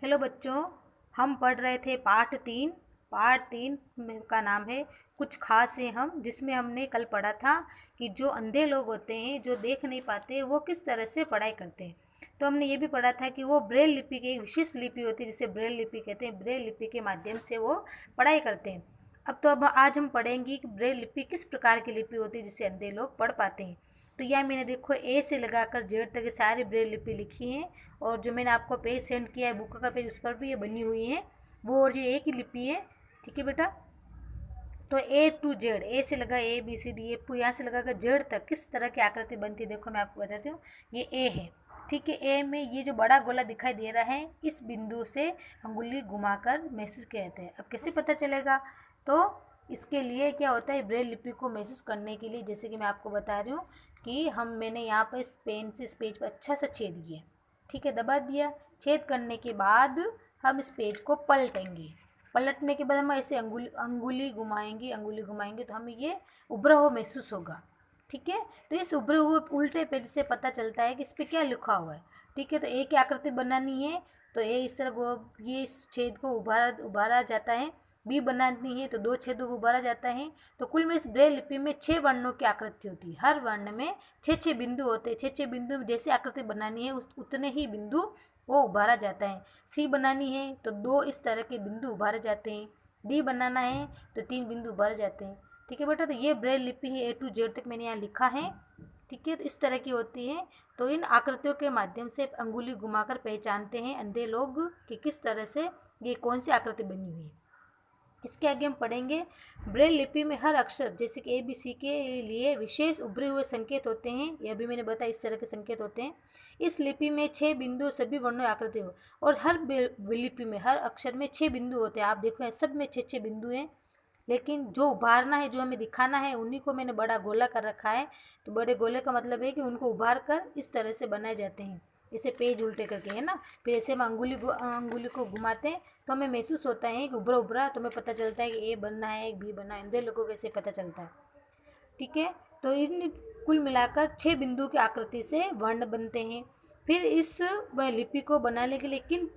Hello बच्चों, हम पढ़ रहे थे पार्ट 3 का नाम है कुछ खास है हम, जिसमें हमने कल पढ़ा था कि जो अंधे लोग होते हैं, जो देख नहीं पाते, वो किस तरह से पढ़ाई करते हैं। तो हमने ये भी पढ़ा था कि वो ब्रेल लिपि की एक विशेष लिपि होती है जिसे ब्रेल लिपि कहते हैं। ब्रेल लिपि के माध्यम से वो पढ़ाई करते हैं। अब आज हम पढ़ेंगे कि ब्रेल लिपि किस प्रकार की लिपि होती है जिसे अंधे लोग पढ़ पाते हैं। तो यह मैंने देखो ए से लगाकर जेड तक सारी ब्रेल लिपि लिखी हैं, और जो मैंने आपको पेज सेंड किया है बुक का पेज, उस पर भी ये बनी हुई है वो, और ये एक ही लिपि है। ठीक है बेटा। तो ए टू जेड, ए से लगा A B C D F, यहाँ से लगाकर जेड तक किस तरह की आकृति बनती है देखो मैं आपको बताती हूँ। ये ए है। ठीक है। ए में ये जो बड़ा गोला दिखाई दे रहा है, इस बिंदु से अंगुली घुमाकर महसूस किया जाता है। अब कैसे पता चलेगा? तो इसके लिए क्या होता है, ब्रेल लिपि को महसूस करने के लिए जैसे कि मैं आपको बता रही हूँ कि मैंने यहाँ पर इस पेन से इस पेज पर अच्छा सा छेद किया। ठीक है, दबा दिया। छेद करने के बाद हम इस पेज को पलटेंगे। पलटने के बाद हम ऐसे अंगुली घुमाएंगे तो हमें ये उभरा हुआ महसूस होगा। ठीक है। तो इस उभरे हुए उल्टे पेज से पता चलता है कि इस पर क्या लिखा हुआ है। ठीक है। तो ए की आकृति बनानी है तो ए इस तरह ये इस छेद को उभारा जाता है। बी बनानी है तो 2 छेदों को उभारा जाता है। तो कुल में इस ब्रेल लिपि में 6 वर्णों की आकृति होती है। हर वर्ण में 6 बिंदु होते हैं। 6 बिंदु में जैसी आकृति बनानी है उतने ही बिंदु वो उभारा जाता है। सी बनानी है तो 2 इस तरह के बिंदु उभारे जाते हैं। डी बनाना है तो 3 बिंदु उभारे जाते हैं। ठीक है बेटा। तो ये ब्रेल लिपि है, ए टू जेड तक मैंने यहाँ लिखा है। ठीक है। तो इस तरह की होती है। तो इन आकृतियों के माध्यम से अंगुली घुमाकर पहचानते हैं अंधे लोग कि किस तरह से ये कौन सी आकृति बनी हुई है। इसके आगे हम पढ़ेंगे ब्रेल लिपि में हर अक्षर जैसे कि ABC के लिए विशेष उभरे हुए संकेत होते हैं। यह भी मैंने बताया, इस तरह के संकेत होते हैं। इस लिपि में 6 बिंदु सभी वर्णों की आकृति हो, और हर लिपि में हर अक्षर में 6 बिंदु होते हैं। आप देखो सब में 6 बिंदु हैं, लेकिन जो उभारना है, जो हमें दिखाना है, उन्हीं को मैंने बड़ा गोला कर रखा है। तो बड़े गोले का मतलब है कि उनको उभार कर इस तरह से बनाए जाते हैं, इसे पेज उल्टे करके, है ना। फिर ऐसे हम अंगुली को घुमाते हैं तो हमें महसूस होता है कि उभरा उभरा, तो हमें पता चलता है कि ए बनना है, एक बी बनना है। अंधे लोगों को ऐसे पता चलता है। ठीक है। तो इन कुल मिलाकर 6 बिंदु की आकृति से वर्ण बनते हैं। फिर इस लिपि को बनाने के लिए किन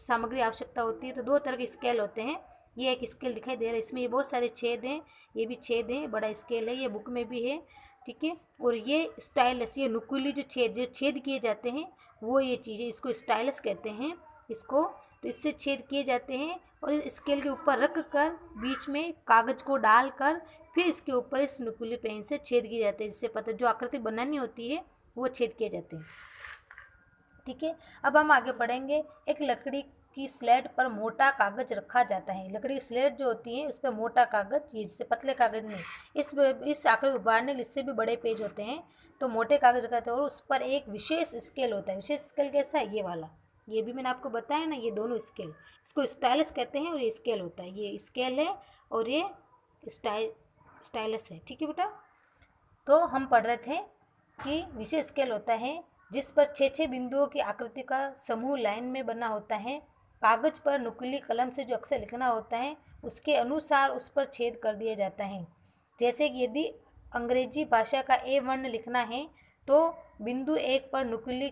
सामग्री आवश्यकता होती है? तो 2 तरह के स्केल होते हैं। ये एक स्केल दिखाई दे रहा है, इसमें ये बहुत सारे छेद हैं, ये भी छेद हैं, बड़ा स्केल है, ये बुक में भी है। ठीक है। और ये स्टाइलस, ये नुकीली जो छेद किए जाते हैं वो ये चीज़ें, इसको स्टाइलस कहते हैं इसको। तो इससे छेद किए जाते हैं और इस स्केल के ऊपर रख कर बीच में कागज़ को डालकर फिर इसके ऊपर इस नुकीली पेन से छेद किए जाते हैं, जिससे पता जो आकृति बनानी होती है वो छेद किए जाते हैं। ठीक है। अब हम आगे बढ़ेंगे। एक लकड़ी की स्लेट पर मोटा कागज रखा जाता है। लकड़ी की स्लेट जो होती है उस पर मोटा कागज, ये जिससे पतले कागज नहीं, इस आकृति उभारने इससे भी बड़े पेज होते हैं तो मोटे कागज रखते हैं, और उस पर एक विशेष स्केल होता है। विशेष स्केल कैसा है? ये वाला, ये भी मैंने आपको बताया ना, ये दोनों स्केल, इसको स्टाइलस कहते हैं और ये स्केल होता है। ये स्केल है और ये स्टाइलस है। ठीक है बेटा। तो हम पढ़ रहे थे कि विशेष स्केल होता है जिस पर 6 बिंदुओं की आकृति का समूह लाइन में बना होता है। कागज पर नुकीली कलम से जो अक्षर लिखना होता है उसके अनुसार उस पर छेद कर दिया जाता है। जैसे कि यदि अंग्रेजी भाषा का ए वर्ण लिखना है तो बिंदु 1 पर नुकीली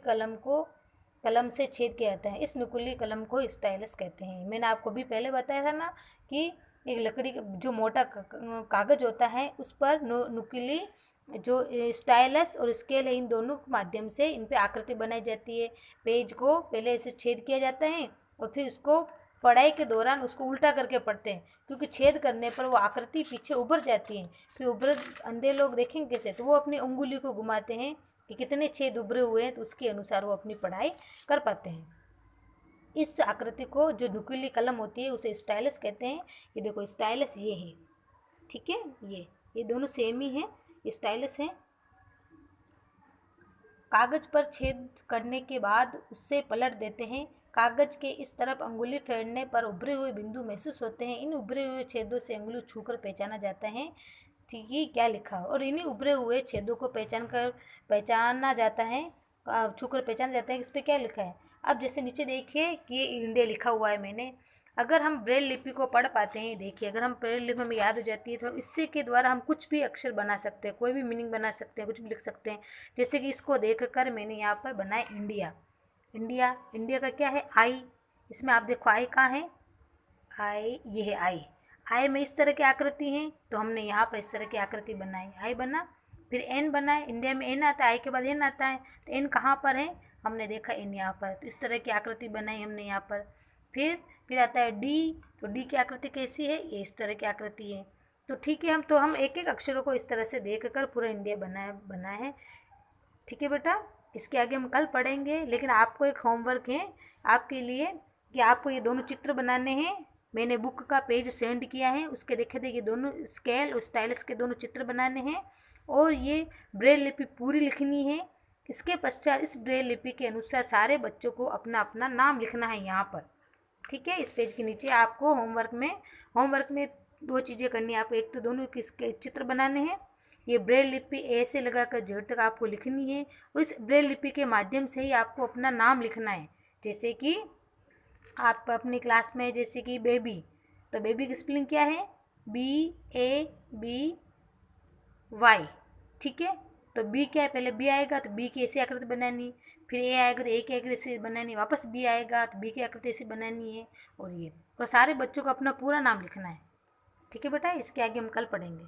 कलम से छेद किया जाता है। इस नुकीली कलम को स्टाइलस कहते हैं। मैंने आपको भी पहले बताया था ना कि एक लकड़ी जो मोटा कागज होता है उस पर नुकीली जो स्टाइलस और स्केल है, इन दोनों के माध्यम से इन पे आकृति बनाई जाती है। पेज को पहले इसे छेद किया जाता है और फिर उसको पढ़ाई के दौरान उसको उल्टा करके पढ़ते हैं, क्योंकि छेद करने पर वो आकृति पीछे उभर जाती है। फिर अंधे लोग देखेंगे कैसे? तो वो अपनी उंगली को घुमाते हैं कि कितने छेद उभरे हुए हैं, तो उसके अनुसार वो अपनी पढ़ाई कर पाते हैं। इस आकृति को जो नुकीली कलम होती है उसे स्टाइलस कहते हैं। ये देखो स्टाइलस ये है। ठीक है। ये दोनों सेम ही है, स्टाइलस है। कागज पर छेद करने के बाद उससे पलट देते हैं। कागज के इस तरफ अंगुली फेरने पर उभरे हुए बिंदु महसूस होते हैं। इन उभरे हुए छेदों से अंगुली छूकर पहचाना जाता है कि क्या लिखा हो, और इन्हीं उभरे हुए छेदों को पहचाना जाता है, छूकर पहचाना जाता है कि इस पर क्या लिखा है। अब जैसे नीचे देखिए कि ये इंडिया लिखा हुआ है मैंने। अगर हम ब्रेल लिपि को पढ़ पाते हैं, देखिए अगर हम ब्रेल लिपि हमें याद हो जाती है तो इससे के द्वारा हम कुछ भी अक्षर बना सकते हैं, कोई भी मीनिंग बना सकते हैं, कुछ भी लिख सकते हैं। जैसे कि इसको देखकर मैंने यहाँ पर बनाया इंडिया। इंडिया का क्या है? आई। इसमें आप देखो आई कहाँ है, आई, ये है आई। आई में इस तरह की आकृति है, तो हमने यहाँ पर इस तरह की आकृति बनाई, आई बना। फिर एन बना है, इंडिया में एन आता है, आई के बाद एन आता है, तो एन कहाँ पर है, हमने देखा एन यहाँ पर, तो इस तरह की आकृति बनाई हमने यहाँ पर। फिर आता है डी, तो डी की आकृति कैसी है, ये इस तरह की आकृति है। तो ठीक है, हम एक एक अक्षरों को इस तरह से देख कर पूरा इंडिया बना है। ठीक है बेटा, इसके आगे हम कल पढ़ेंगे, लेकिन आपको एक होमवर्क है आपके लिए कि आपको ये दोनों चित्र बनाने हैं। मैंने बुक का पेज सेंड किया है, उसके देखे थे, ये दोनों स्केल और स्टाइलस के दोनों चित्र बनाने हैं और ये ब्रेल लिपि पूरी लिखनी है। इसके पश्चात इस ब्रेल लिपि के अनुसार सारे बच्चों को अपना अपना नाम लिखना है यहाँ पर। ठीक है, इस पेज के नीचे आपको होमवर्क में दो चीज़ें करनी है आपको। एक तो दोनों किसके चित्र बनाने हैं, ये ब्रेल लिपि ए से लगाकर जेड तक आपको लिखनी है और इस ब्रेल लिपि के माध्यम से ही आपको अपना नाम लिखना है। जैसे कि आप अपनी क्लास में, जैसे कि बेबी, तो बेबी की स्पेलिंग क्या है, BABY। ठीक है, तो बी क्या है, पहले बी आएगा तो बी की ऐसी आकृति बनानी, फिर ए आएगा तो ए की आकृति ऐसी बनानी, वापस बी आएगा तो बी की आकृति ऐसी बनानी है, और सारे बच्चों को अपना पूरा नाम लिखना है। ठीक है बेटा, इसके आगे हम कल पढ़ेंगे।